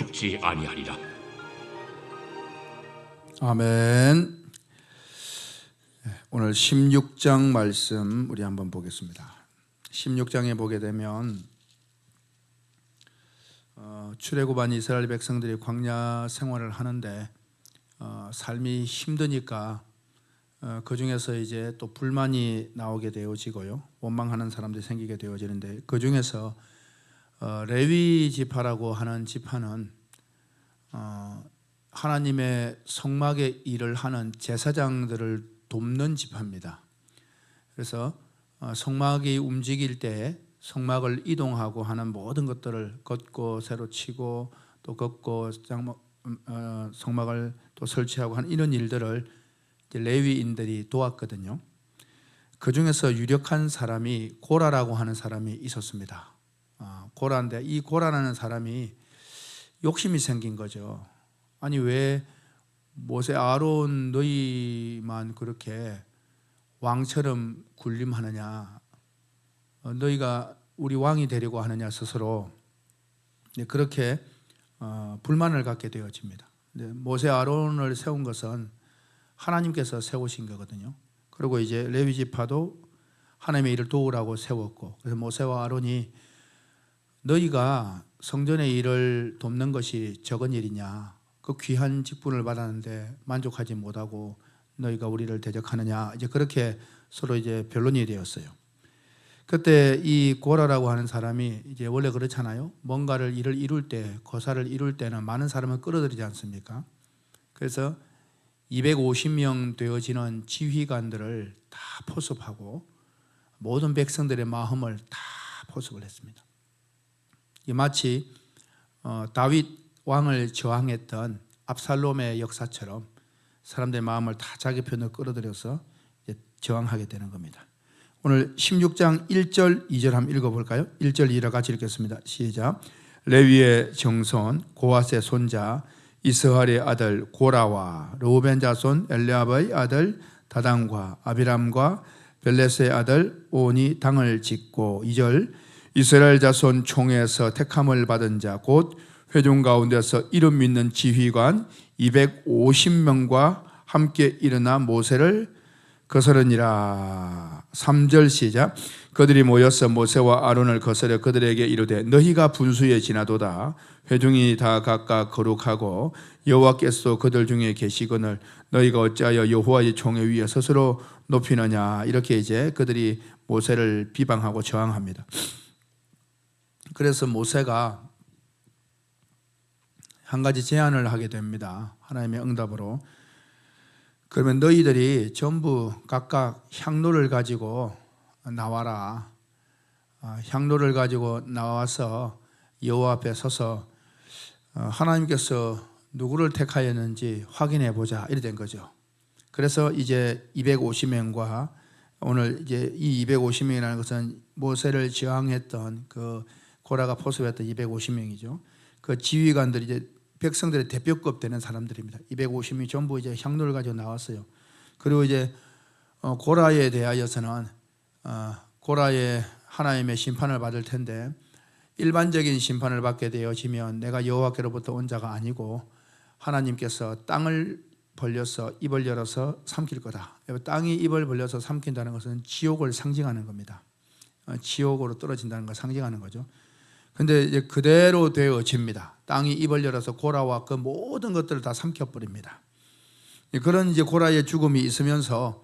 죽지 아니하리라. 아멘. 오늘 16장 말씀 우리 한번 보겠습니다. 16장에 보게 되면 출애굽한 이스라엘 백성들이 광야 생활을 하는데 삶이 힘드니까 그 중에서 이제 또 불만이 나오게 되어지고요, 원망하는 사람들이 생기게 되어지는데, 그 중에서 레위 지파라고 하는 지파는 하나님의 성막의 일을 하는 제사장들을 돕는 지파입니다. 그래서 성막이 움직일 때 성막을 이동하고 하는 모든 것들을 걷고 새로 치고 또 걷고 성막을 또 설치하고 하는 이런 일들을 레위인들이 도왔거든요. 그 중에서 유력한 사람이 고라라고 하는 사람이 있었습니다. 고라인데, 이 고라라는 사람이 욕심이 생긴 거죠. 아니, 왜 모세 아론 너희만 그렇게 왕처럼 군림하느냐, 너희가 우리 왕이 되려고 하느냐, 스스로 그렇게 불만을 갖게 되어집니다. 모세 아론을 세운 것은 하나님께서 세우신 거거든요. 그리고 이제 레위 지파도 하나님의 일을 도우라고 세웠고, 그래서 모세와 아론이 너희가 성전의 일을 돕는 것이 적은 일이냐, 그 귀한 직분을 받았는데 만족하지 못하고 너희가 우리를 대적하느냐, 이제 그렇게 서로 이제 변론이 되었어요. 그때 이 고라라고 하는 사람이 이제 원래 그렇잖아요. 뭔가를 일을 이룰 때, 거사를 이룰 때는 많은 사람을 끌어들이지 않습니까? 그래서 250명 되어지는 지휘관들을 다 포섭하고 모든 백성들의 마음을 다 포섭을 했습니다. 마치 다윗 왕을 저항했던 압살롬의 역사처럼 사람들의 마음을 다 자기 편으로 끌어들여서 이제 저항하게 되는 겁니다. 오늘 16장 1절 2절 한번 읽어볼까요? 1절 2절 같이 읽겠습니다. 시작. 레위의 정손 고핫의 손자 이스할의 아들 고라와 르우벤 자손 엘리압의 아들 다단과 아비람과 벨렛의 아들 온이 당을 짓고, 2절 이스라엘 자손 총에서 택함을 받은 자 곧 회중 가운데서 이름 믿는 지휘관 250명과 함께 일어나 모세를 거스르니라. 3절 시작. 그들이 모여서 모세와 아론을 거스려 그들에게 이르되 너희가 분수에 지나도다. 회중이 다 각각 거룩하고 여호와께서 그들 중에 계시거늘 너희가 어찌하여 여호와의 총에 위에 스스로 높이느냐. 이렇게 이제 그들이 모세를 비방하고 저항합니다. 그래서 모세가 한 가지 제안을 하게 됩니다. 하나님의 응답으로. 그러면 너희들이 전부 각각 향로를 가지고 나와라. 향로를 가지고 나와서 여호와 앞에 서서 하나님께서 누구를 택하였는지 확인해 보자, 이래 된 거죠. 그래서 이제 250명과 오늘 이제 이 250명이라는 것은 모세를 저항했던 그 고라가 포섭했던 250명이죠. 그 지휘관들이 이제 백성들의 대표급 되는 사람들입니다. 250명이 전부 이제 향로를 가지고 나왔어요. 그리고 이제 고라에 대하여서는 고라의 하나님의 심판을 받을 텐데, 일반적인 심판을 받게 되어지면 내가 여호와께로부터 온 자가 아니고 하나님께서 땅을 벌려서 입을 열어서 삼킬 거다. 땅이 입을 벌려서 삼킨다는 것은 지옥을 상징하는 겁니다. 지옥으로 떨어진다는 걸 상징하는 거죠. 근데 이제 그대로 되어집니다. 땅이 입을 열어서 고라와 그 모든 것들을 다 삼켜버립니다. 그런 이제 고라의 죽음이 있으면서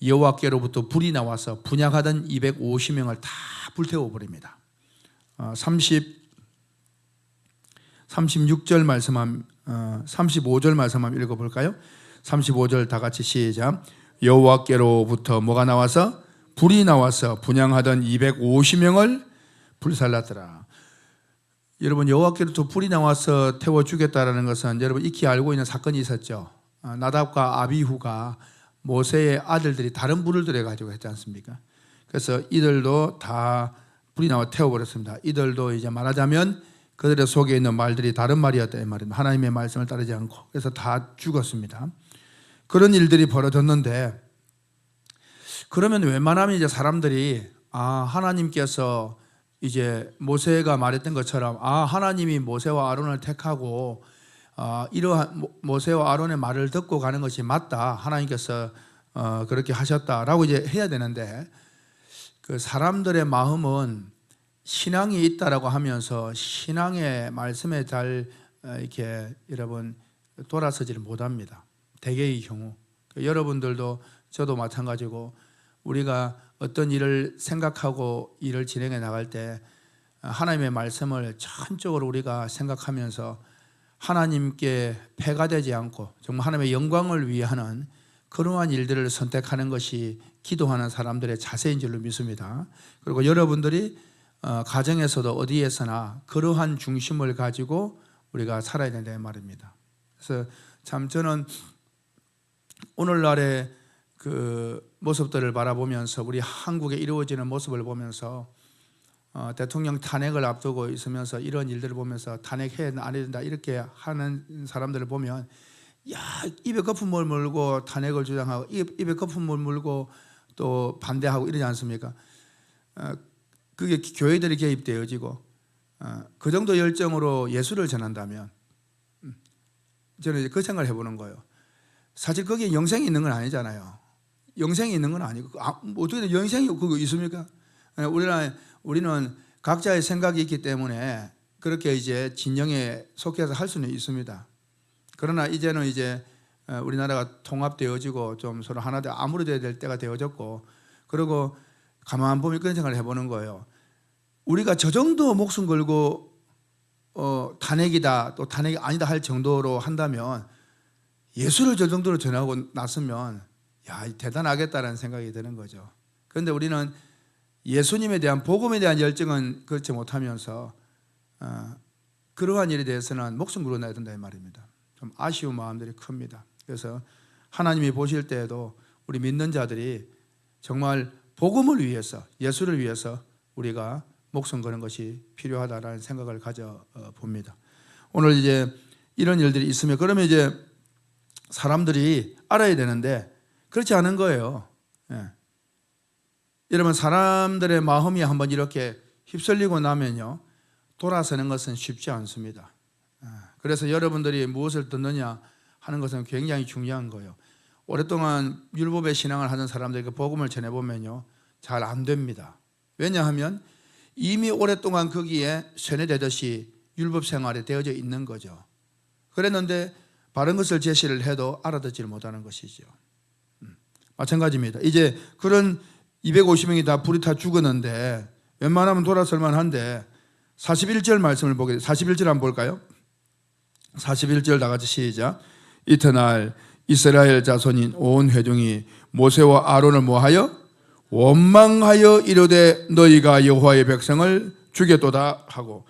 여호와께로부터 불이 나와서 분향하던 250명을 다 불태워버립니다. 36절 말씀 35절 말씀 한번 읽어볼까요? 35절 다 같이 시작. 여호와께로부터 뭐가 나와서? 불이 나와서 분향하던 250명을 불살랐더라. 여러분, 여호와께로부터 불이 나와서 태워 죽였다라는 것은 여러분 익히 알고 있는 사건이 있었죠. 나답과 아비후가 모세의 아들들이 다른 불을 들여가지고 했지 않습니까? 그래서 이들도 다 불이 나와 태워버렸습니다. 이들도 이제 말하자면 그들의 속에 있는 말들이 다른 말이었다 이 말입니다. 하나님의 말씀을 따르지 않고. 그래서 다 죽었습니다. 그런 일들이 벌어졌는데, 그러면 웬만하면 이제 사람들이 하나님께서 이제 모세가 말했던 것처럼 하나님이 모세와 아론을 택하고 이러한 모세와 아론의 말을 듣고 가는 것이 맞다. 하나님께서 그렇게 하셨다라고 이제 해야 되는데 그 사람들의 마음은 신앙이 있다라고 하면서 신앙의 말씀에 잘 이렇게 여러분 돌아서지를 못합니다. 대개의 경우 여러분들도 저도 마찬가지고 우리가 어떤 일을 생각하고 일을 진행해 나갈 때 하나님의 말씀을 전적으로 우리가 생각하면서 하나님께 폐가 되지 않고 정말 하나님의 영광을 위하는 그러한 일들을 선택하는 것이 기도하는 사람들의 자세인 줄로 믿습니다. 그리고 여러분들이 가정에서도 어디에서나 그러한 중심을 가지고 우리가 살아야 된다는 말입니다. 그래서 참 저는 오늘날의 그 모습들을 바라보면서 우리 한국에 이루어지는 모습을 보면서 대통령 탄핵을 앞두고 있으면서 이런 일들을 보면서 탄핵해야 안 해야 된다 이렇게 하는 사람들을 보면 입에 거품을 물고 탄핵을 주장하고 입에 거품을 물고 또 반대하고 이러지 않습니까? 그게 교회들이 개입되어지고 그 정도 열정으로 예수를 전한다면 저는 이제 그 생각을 해보는 거예요. 사실 거기에 영생이 있는 건 아니잖아요. 영생이 있는 건 아니고 어떻게 영생이 그거 있습니까? 우리는 각자의 생각이 있기 때문에 그렇게 이제 진영에 속해서 할 수는 있습니다. 그러나 이제는 이제 우리나라가 통합되어지고 좀 서로 하나 아무리 될 때가 되어졌고 그리고 가만 보면 그런 생각을 해보는 거예요. 우리가 저 정도 목숨 걸고 탄핵이다 또 탄핵이 아니다 할 정도로 한다면 예수를 저 정도로 전하고 났으면 대단하겠다라는 생각이 드는 거죠. 그런데 우리는 예수님에 대한 복음에 대한 열정은 그렇지 못하면서 그러한 일에 대해서는 목숨 걸어놔야 된다 이 말입니다. 좀 아쉬운 마음들이 큽니다. 그래서 하나님이 보실 때에도 우리 믿는 자들이 정말 복음을 위해서 예수를 위해서 우리가 목숨 거는 것이 필요하다라는 생각을 가져 봅니다. 오늘 이제 이런 일들이 있으면 그러면 이제 사람들이 알아야 되는데 그렇지 않은 거예요. 여러분 사람들의 마음이 한번 이렇게 휩쓸리고 나면요 돌아서는 것은 쉽지 않습니다. 그래서 여러분들이 무엇을 듣느냐 하는 것은 굉장히 중요한 거예요. 오랫동안 율법의 신앙을 하는 사람들에게 복음을 전해보면요 잘 안 됩니다. 왜냐하면 이미 오랫동안 거기에 세뇌되듯이 율법 생활이 되어져 있는 거죠. 그랬는데 바른 것을 제시를 해도 알아듣지를 못하는 것이죠. 마찬가지입니다. 이제 그런 250명이 다 불이 타 죽었는데 웬만하면 돌아설 만한데 41절 말씀을 보게 돼요. 41절 한번 볼까요? 41절 다 같이 시작. 이튿날 이스라엘 자손인 온 회중이 모세와 아론을 뭐하여? 원망하여 이르되 너희가 여호와의 백성을 죽였도다 하고.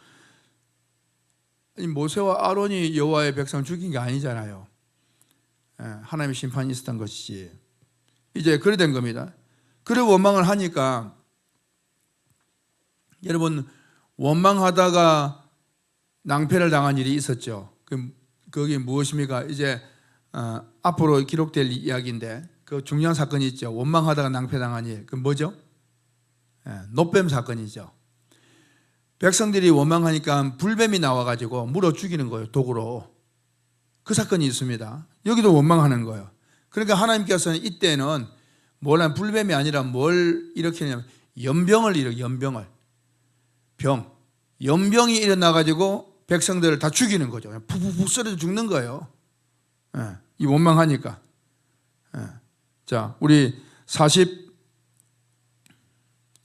모세와 아론이 여호와의 백성을 죽인 게 아니잖아요. 하나님의 심판이 있었던 것이지. 이제 그래 된 겁니다. 그래 원망을 하니까 여러분 원망하다가 낭패를 당한 일이 있었죠. 그게 무엇입니까? 이제 앞으로 기록될 이야기인데 그 중요한 사건이 있죠. 원망하다가 낭패당한 일. 그 뭐죠? 노뱀 사건이죠. 백성들이 원망하니까 불뱀이 나와가지고 물어 죽이는 거예요. 독으로. 그 사건이 있습니다. 여기도 원망하는 거예요. 그러니까 하나님께서는 이때는 뭐란 불뱀이 아니라 뭘 일으키냐면 연병을 일으켜. 연병이 일어나가지고 백성들을 다 죽이는 거죠. 푹푹푹 썰어져 죽는 거예요. 이 원망하니까. 자, 우리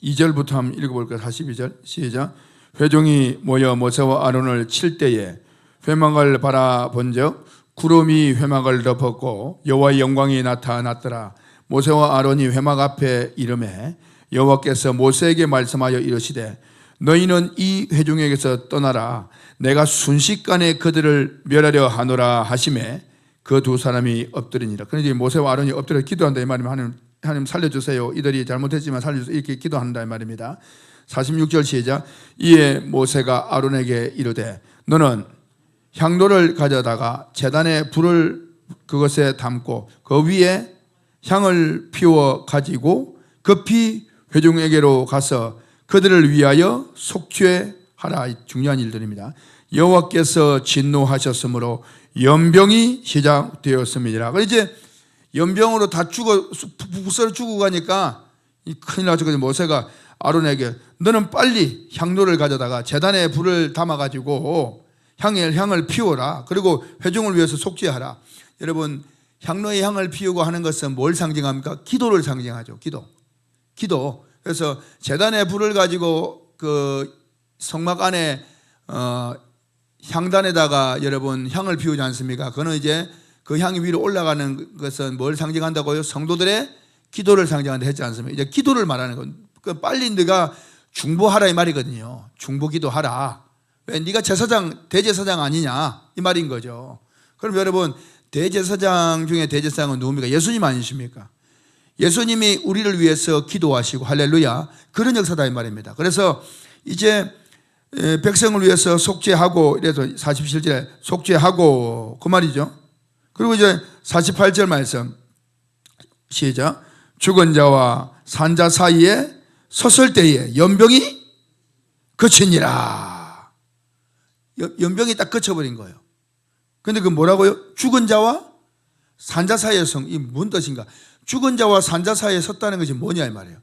42절부터 한번 읽어볼까요? 42절 시작. 회중이 모여 모세와 아론을 칠 때에 회막을 바라본즉 구름이 회막을 덮었고 여호와의 영광이 나타났더라. 모세와 아론이 회막 앞에 이르매 여호와께서 모세에게 말씀하여 이르시되 너희는 이 회중에게서 떠나라. 내가 순식간에 그들을 멸하려 하노라 하시매 그 두 사람이 엎드리니라. 그런데 모세와 아론이 엎드려 기도한다 이 말이면 하나님 살려주세요. 이들이 잘못했지만 살려주세요. 이렇게 기도한다 이 말입니다. 46절 시작. 이에 모세가 아론에게 이르되 너는 향로를 가져다가 제단에 불을 그것에 담고 그 위에 향을 피워 가지고 급히 회중에게로 가서 그들을 위하여 속죄하라. 중요한 일들입니다. 여호와께서 진노하셨으므로 연병이 시작되었습니다. 그래서 이제 연병으로 다 북서로 죽어 가니까 큰일 나죠. 그래서 모세가 아론에게 너는 빨리 향로를 가져다가 제단에 불을 담아가지고 향을 피워라. 그리고 회중을 위해서 속죄하라. 여러분, 향로의 향을 피우고 하는 것은 뭘 상징합니까? 기도를 상징하죠. 기도. 그래서 제단에 불을 가지고 그 성막 안에 향단에다가 여러분 향을 피우지 않습니까? 그거는 이제 그 향이 위로 올라가는 것은 뭘 상징한다고요? 성도들의 기도를 상징한다 했지 않습니까? 이제 기도를 말하는 건 빨리 네가 중보하라 이 말이거든요. 중보기도하라. 왜? 네가 대제사장 아니냐 이 말인 거죠. 그럼 여러분, 대제사장 중에 대제사장은 누굽니까? 예수님 아니십니까? 예수님이 우리를 위해서 기도하시고 할렐루야, 그런 역사다 이 말입니다. 그래서 이제 백성을 위해서 속죄하고, 이래서 47절에 속죄하고 그 말이죠. 그리고 이제 48절 말씀 시작. 죽은 자와 산 자 사이에 섰을 때에 연병이 그치니라. 연병이 딱 그쳐버린 거예요. 근데 그 뭐라고요? 죽은 자와 산 자 사이에 이 무슨 뜻인가? 죽은 자와 산 자 사이에 섰다는 것이 뭐냐 이 말이에요.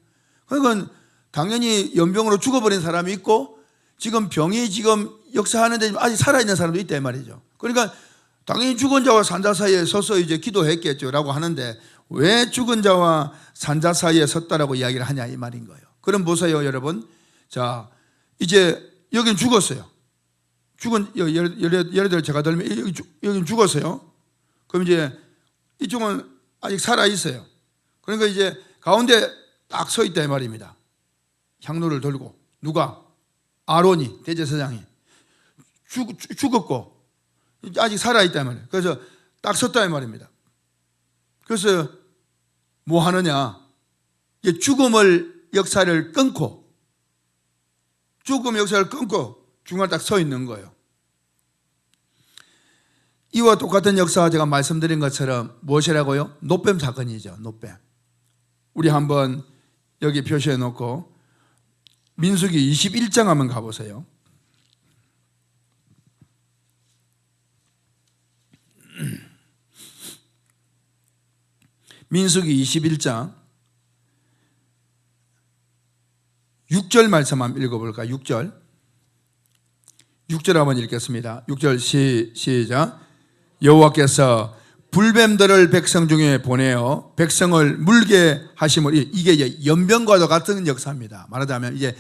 그러니까 당연히 연병으로 죽어버린 사람이 있고 지금 병이 지금 역사하는데 아직 살아있는 사람도 있다 이 말이죠. 그러니까 당연히 죽은 자와 산 자 사이에 서서 이제 기도했겠죠라고 하는데 왜 죽은 자와 산 자 사이에 섰다라고 이야기를 하냐 이 말인 거예요. 그럼 보세요 여러분. 자, 이제 여긴 죽었어요. 예를 들어 제가 들면 여긴 죽었어요. 그럼 이제 이쪽은 아직 살아있어요. 그러니까 이제 가운데 딱 서 있다 이 말입니다. 향로를 들고. 누가? 아론이, 대제사장이. 죽었고 아직 살아있다 이 말이에요. 그래서 딱 섰다 이 말입니다. 그래서 뭐 하느냐? 죽음을 역사를 끊고 중간에 딱 서 있는 거예요. 이와 똑같은 역사가 제가 말씀드린 것처럼 무엇이라고요? 노뱀 사건이죠. 노뱀. 우리 한번 여기 표시해 놓고 민수기 21장 한번 가보세요. 민수기 21장 6절 말씀 한번 읽어볼까요? 6절 한번 읽겠습니다. 6절 시작. 여호와께서 불뱀들을 백성 중에 보내어 백성을 물게 하심을, 이게 이제 연병과도 같은 역사입니다. 말하자면 이제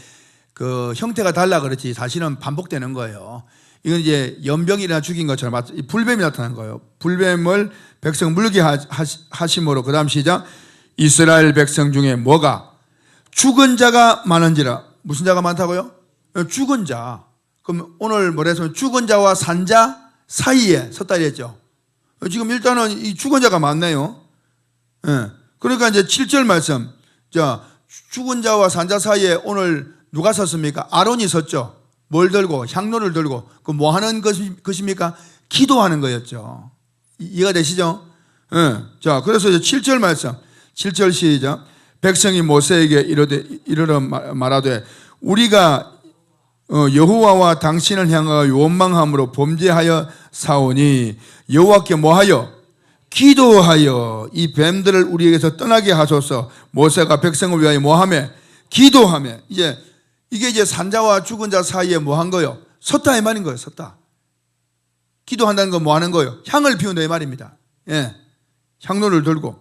그 형태가 달라 그렇지 사실은 반복되는 거예요. 이건 이제 연병이나 죽인 것처럼 불뱀이 나타난 거예요. 불뱀을 백성 물게 하심으로, 그 다음 시작. 이스라엘 백성 중에 뭐가? 죽은 자가 많은지라. 무슨 자가 많다고요? 죽은 자. 그럼 오늘 뭐라 했으면 죽은 자와 산 자 사이에 섰다 했죠. 지금 일단은 이 죽은 자가 많네요. 그러니까 이제 7절 말씀. 자, 죽은 자와 산 자 사이에 오늘 누가 섰습니까? 아론이 섰죠. 뭘 들고? 향로를 들고. 그 뭐 하는 것입니까? 기도하는 거였죠. 이해가 되시죠? 자, 그래서 이제 7절 말씀. 7절 시작. 백성이 모세에게 이르러 말하되 우리가 여호와와 당신을 향하여 원망함으로 범죄하여 사오니 여호와께 뭐하여? 기도하여 이 뱀들을 우리에게서 떠나게 하소서. 모세가 백성을 위하여 뭐하며? 기도하며. 이게 이제 산자와 죽은 자 사이에 뭐 한 거요? 섰다 이 말인 거예요. 섰다. 기도한다는 건 뭐 하는 거예요? 향을 피운다 이 말입니다. 향로를 들고.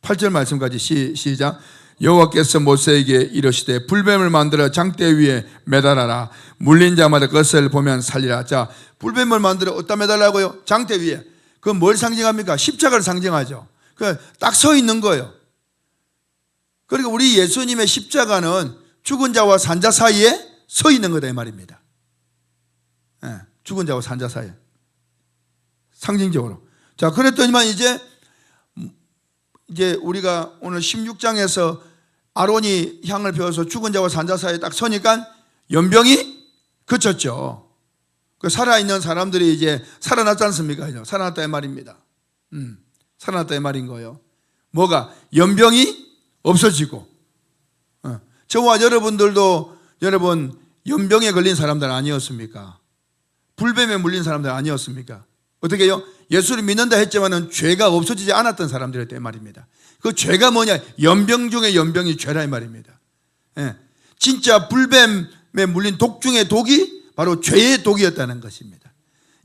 8절 말씀까지 시작. 여호와께서 모세에게 이르시되 불뱀을 만들어 장대 위에 매달아라. 물린 자마다 그것을 보면 살리라. 자, 불뱀을 만들어 어디다 매달라고요? 장대 위에. 그건 뭘 상징합니까? 십자가를 상징하죠. 딱 서 있는 거예요. 그러니까 우리 예수님의 십자가는 죽은 자와 산 자 사이에 서 있는 거다 이 말입니다. 죽은 자와 산 자 사이에. 상징적으로. 자, 그랬더니만 이제 우리가 오늘 16장에서 아론이 향을 피워서 죽은 자와 산 자 사이에 딱 서니까 연병이 그쳤죠. 그 살아있는 사람들이 이제 살아났지 않습니까? 살아났다 이 말입니다. 살아났다 이 말인 거예요. 뭐가? 연병이 없어지고. 저와 여러분들도 여러분 연병에 걸린 사람들 아니었습니까? 불뱀에 물린 사람들 아니었습니까? 어떻게 해요? 예수를 믿는다 했지만은 죄가 없어지지 않았던 사람들이었단 말입니다. 그 죄가 뭐냐? 연병 중에 연병이 죄라 이 말입니다. 예. 진짜 불뱀에 물린 독 중에 독이 바로 죄의 독이었다는 것입니다.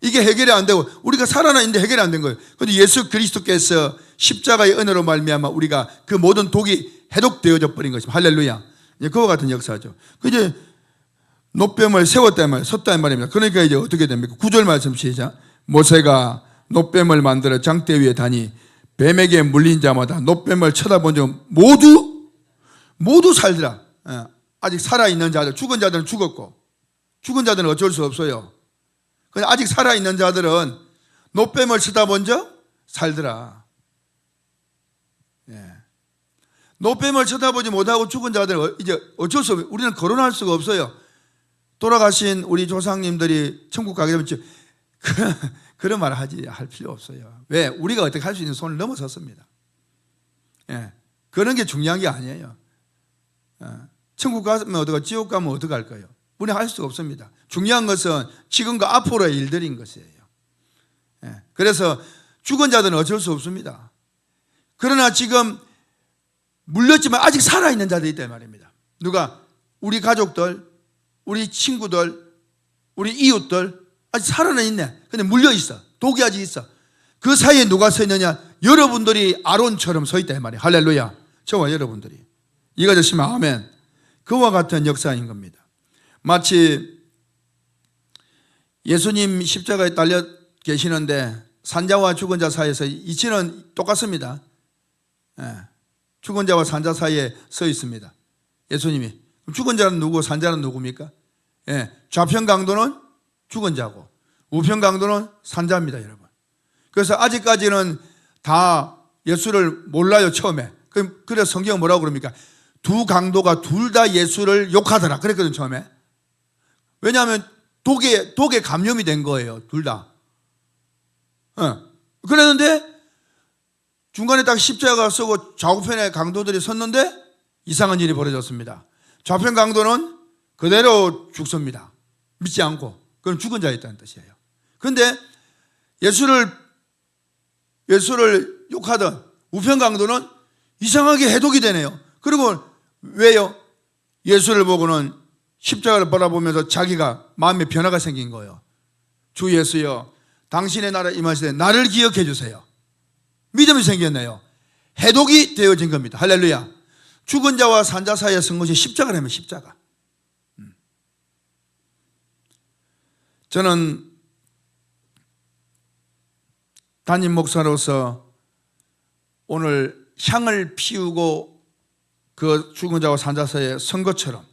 이게 해결이 안 되고 우리가 살아나 있는데 해결이 안 된 거예요. 그런데 예수 그리스도께서 십자가의 은혜로 말미암아 우리가 그 모든 독이 해독되어져 버린 것입니다. 할렐루야. 그와 같은 역사죠. 이제 노뱀을 세웠단 말이에요. 섰단 말입니다. 그러니까 이제 어떻게 됩니까? 9절 말씀 시작. 모세가 노뱀을 만들어 장대 위에 다니 뱀에게 물린 자마다 노뱀을 쳐다본 적 모두 살더라. 아직 살아있는 자들, 죽은 자들은 죽었고 죽은 자들은 어쩔 수 없어요. 아직 살아있는 자들은 노뱀을 쳐다본 적 살더라. 예. 노뱀을 쳐다보지 못하고 죽은 자들은 이제 어쩔 수 없어요. 우리는 거론할 수가 없어요. 돌아가신 우리 조상님들이 천국 가게 되면 그런 말 할 필요 없어요. 왜? 우리가 어떻게 할 수 있는 손을 넘어섰습니다. 예. 그런 게 중요한 게 아니에요. 천국 가면 어떡하고 지옥 가면 어떡할 거예요? 우리는 할 수가 없습니다. 중요한 것은 지금과 앞으로의 일들인 것이에요. 예. 그래서 죽은 자들은 어쩔 수 없습니다. 그러나 지금 물렸지만 아직 살아있는 자들이 있단 말입니다. 누가? 우리 가족들, 우리 친구들, 우리 이웃들 아직 살아는 있네. 근데 물려있어. 독이 아직 있어. 그 사이에 누가 서 있느냐? 여러분들이 아론처럼 서 있다 이 말이에요. 할렐루야. 저와 여러분들이. 이거 드시면 아멘. 그와 같은 역사인 겁니다. 마치 예수님 십자가에 달려 계시는데 산자와 죽은 자 사이에서 이치는 똑같습니다. 예. 죽은 자와 산자 사이에 서 있습니다. 예수님이. 죽은 자는 누구, 산자는 누굽니까? 예. 좌편 강도는 죽은 자고 우편 강도는 산자입니다, 여러분. 그래서 아직까지는 다 예수를 몰라요, 처음에. 그래서 성경은 뭐라고 그럽니까? 두 강도가 둘 다 예수를 욕하더라. 그랬거든, 처음에. 왜냐하면 독에 감염이 된 거예요, 둘 다. 그랬는데 중간에 딱 십자가가 서고 좌우편에 강도들이 섰는데 이상한 일이 벌어졌습니다. 좌편 강도는 그대로 죽습니다. 믿지 않고. 그건 죽은 자였다는 뜻이에요. 그런데 예수를 욕하던 우편 강도는 이상하게 해독이 되네요. 그리고 왜요? 예수를 보고는 십자가를 바라보면서 자기가 마음에 변화가 생긴 거예요. 주 예수여, 당신의 나라 임하시되 나를 기억해 주세요. 믿음이 생겼네요. 해독이 되어진 겁니다. 할렐루야. 죽은 자와 산자 사이에 선 것이 십자가라면 십자가. 저는 담임 목사로서 오늘 향을 피우고 그 죽은 자와 산자 사이에 선 것처럼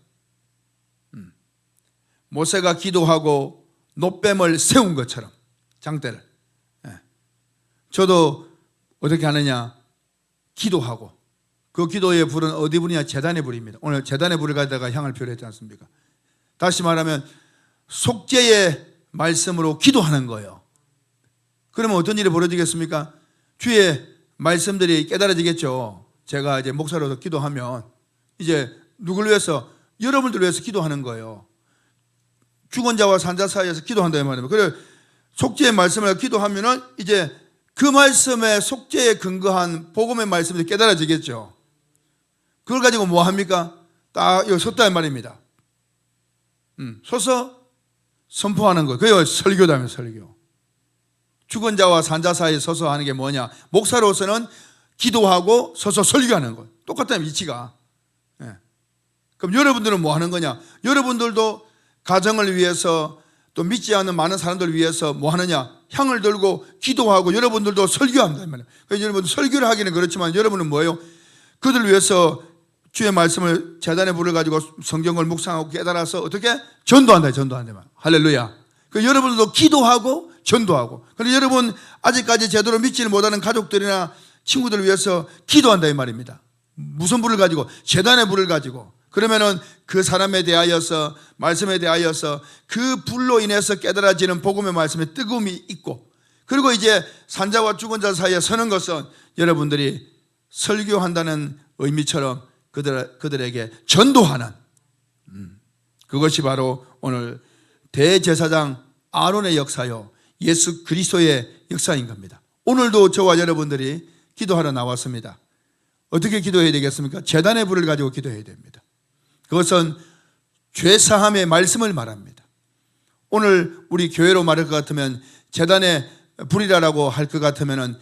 모세가 기도하고 노뱀을 세운 것처럼 장대를, 저도 어떻게 하느냐? 기도하고, 그 기도의 불은 어디 불이냐? 제단의 불입니다. 오늘 제단의 불을 가져다가 향을 피우려 했지 않습니까? 다시 말하면 속죄의 말씀으로 기도하는 거예요. 그러면 어떤 일이 벌어지겠습니까? 주의 말씀들이 깨달아지겠죠. 제가 이제 목사로서 기도하면 이제 누굴 위해서? 여러분들 위해서 기도하는 거예요. 죽은 자와 산자 사이에서 기도한다 이 말입니다. 그래 속죄의 말씀을 기도하면은 이제 그 말씀에 속죄에 근거한 복음의 말씀이 깨달아지겠죠. 그걸 가지고 뭐 합니까? 딱 여기 섰다 이 말입니다. 서서 선포하는 거예요. 그게 설교다면 설교. 죽은 자와 산자 사이에 서서 하는 게 뭐냐? 목사로서는 기도하고 서서 설교하는 거예요. 똑같다는 위치가. 그럼 여러분들은 뭐 하는 거냐? 여러분들도 가정을 위해서 또 믿지 않는 많은 사람들을 위해서 뭐 하느냐? 향을 들고 기도하고 여러분들도 설교한다. 그래서 여러분 설교를 하기는 그렇지만 여러분은 뭐예요? 그들 위해서 주의 말씀을 제단에 불러가지고 성경을 묵상하고 깨달아서 어떻게? 전도한다. 전도한다. 할렐루야. 그래서 여러분들도 기도하고 전도하고. 그래서 여러분 아직까지 제대로 믿지를 못하는 가족들이나 친구들을 위해서 기도한다 이 말입니다. 무슨 불을 가지고? 제단의 불을 가지고. 그러면은 그 사람에 대하여서 말씀에 대하여서 그 불로 인해서 깨달아지는 복음의 말씀에 뜨거움이 있고, 그리고 이제 산자와 죽은 자 사이에 서는 것은 여러분들이 설교한다는 의미처럼 그들에게 전도하는, 그것이 바로 오늘 대제사장 아론의 역사요, 예수 그리스도의 역사인 겁니다. 오늘도 저와 여러분들이 기도하러 나왔습니다. 어떻게 기도해야 되겠습니까? 제단의 불을 가지고 기도해야 됩니다. 그것은 죄사함의 말씀을 말합니다. 오늘 우리 교회로 말할 것 같으면 제단의 불이라고 할 것 같으면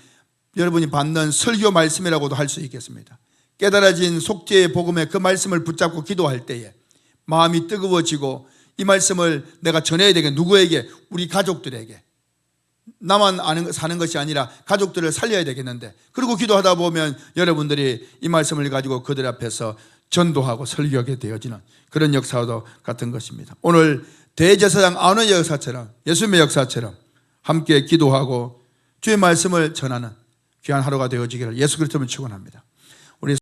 여러분이 받는 설교 말씀이라고도 할 수 있겠습니다. 깨달아진 속죄의 복음의 그 말씀을 붙잡고 기도할 때에 마음이 뜨거워지고 이 말씀을 내가 전해야 되겠, 누구에게? 우리 가족들에게. 나만 사는 것이 아니라 가족들을 살려야 되겠는데, 그리고 기도하다 보면 여러분들이 이 말씀을 가지고 그들 앞에서 전도하고 설교하게 되어지는 그런 역사도 같은 것입니다. 오늘 대제사장 아론의 역사처럼, 예수님의 역사처럼 함께 기도하고 주의 말씀을 전하는 귀한 하루가 되어지기를 예수 그리스도를 축원합니다.